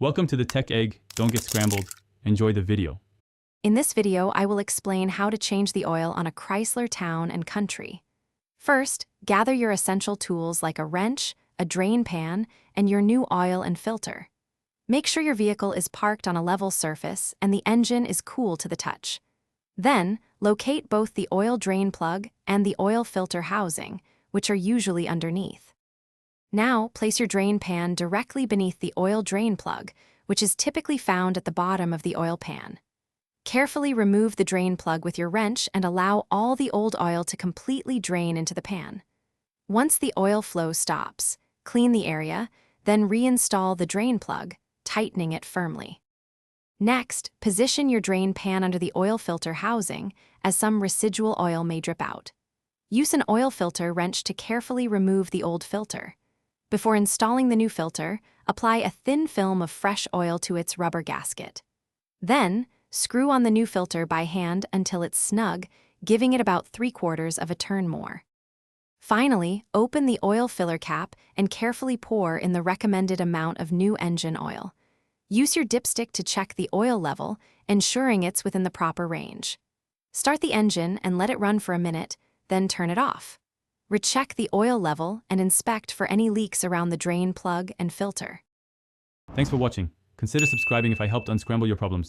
Welcome to the Tech Egg. Don't get scrambled. Enjoy the video. In this video, I will explain how to change the oil on a Chrysler Town and Country. First, gather your essential tools like a wrench, a drain pan, and your new oil and filter. Make sure your vehicle is parked on a level surface and the engine is cool to the touch. Then, locate both the oil drain plug and the oil filter housing, which are usually underneath. Now, place your drain pan directly beneath the oil drain plug, which is typically found at the bottom of the oil pan. Carefully remove the drain plug with your wrench and allow all the old oil to completely drain into the pan. Once the oil flow stops, clean the area, then reinstall the drain plug, tightening it firmly. Next, position your drain pan under the oil filter housing, as some residual oil may drip out. Use an oil filter wrench to carefully remove the old filter. Before installing the new filter, apply a thin film of fresh oil to its rubber gasket. Then, screw on the new filter by hand until it's snug, giving it about 3/4 of a turn more. Finally, open the oil filler cap and carefully pour in the recommended amount of new engine oil. Use your dipstick to check the oil level, ensuring it's within the proper range. Start the engine and let it run for a minute, then turn it off. Recheck the oil level and inspect for any leaks around the drain plug and filter. Thanks for watching. Consider subscribing if I helped unscramble your problems.